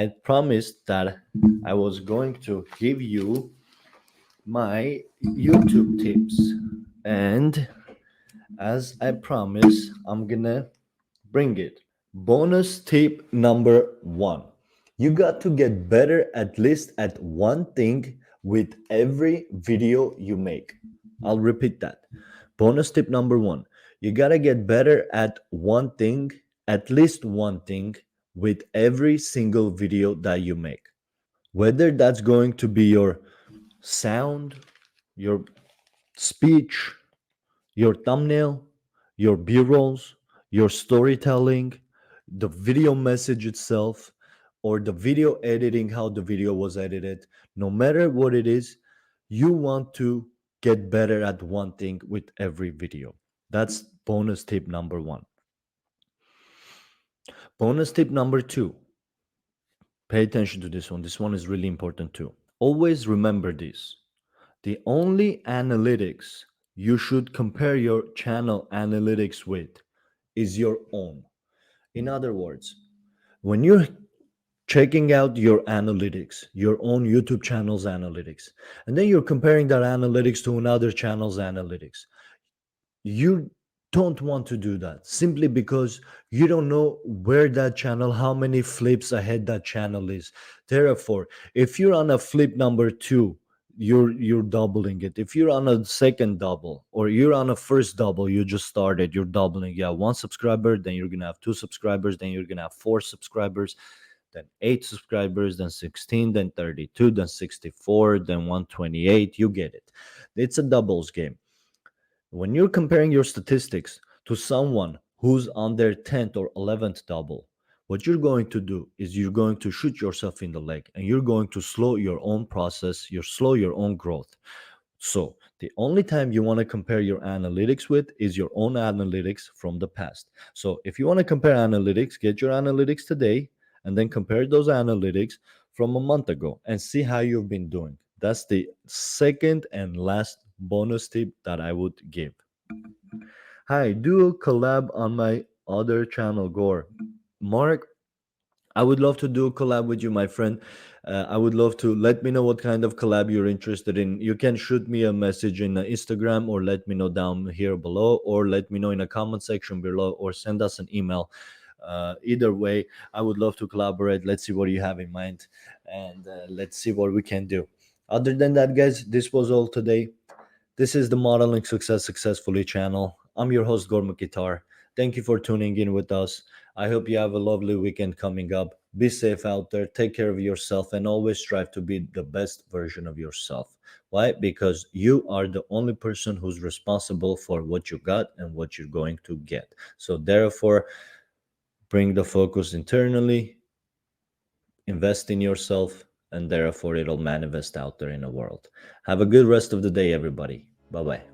I promised that I was going to give you my YouTube tips. And as I promised, I'm gonna bring it. Bonus tip number one. You got to get better at least at one thing with every video you make. I'll repeat that. Bonus tip number one. You gotta get better at one thing, at least one thing, with every single video that you make. Whether that's going to be your sound, your speech, your thumbnail, your b-rolls, your storytelling, the video message itself, or the video editing, how the video was edited, no matter what it is, you want to get better at one thing with every video. That's bonus tip number one. Bonus tip number two. Pay attention to this one. This one is really important too. Always remember this. The only analytics you should compare your channel analytics with is your own. In other words, when you're checking out your analytics, your own YouTube channel's analytics, and then you're comparing that analytics to another channel's analytics, you don't want to do that simply because you don't know where that channel, how many flips ahead that channel is. Therefore, if you're on a flip number two, you're doubling it. If you're on a second double, or you're on a first double, you just started, you're doubling. Yeah, one subscriber, then you're gonna have two subscribers, then you're gonna have four subscribers, then eight subscribers, then 16, then 32, then 64, then 128. You get it. It's a doubles game. When you're comparing your statistics to someone who's on their 10th or 11th double, what you're going to do is you're going to shoot yourself in the leg, and you're going to slow your own process, you slow your own growth. So the only time you want to compare your analytics with is your own analytics from the past. So if you want to compare analytics, get your analytics today and then compare those analytics from a month ago and see how you've been doing. That's the second and last bonus tip that I would give. Hi, do a collab on my other channel, Gore. Mark, I would love to do a collab with you, my friend. I would love to let me know what kind of collab you're interested in. You can shoot me a message in Instagram, or let me know down here below, or let me know in a comment section below, or send us an email. Either way, I would love to collaborate. Let's see what you have in mind, and let's see what we can do. Other than that, guys, this was all today. This is the Modeling Success Successfully channel. I'm your host, Gorma Guitar. Thank you for tuning in with us. I hope you have a lovely weekend coming up. Be safe out there, take care of yourself, and always strive to be the best version of yourself. Why? Because you are the only person who's responsible for what you got and what you're going to get. So, therefore, bring the focus internally, invest in yourself, and therefore it'll manifest out there in the world. Have a good rest of the day, everybody. Bye bye.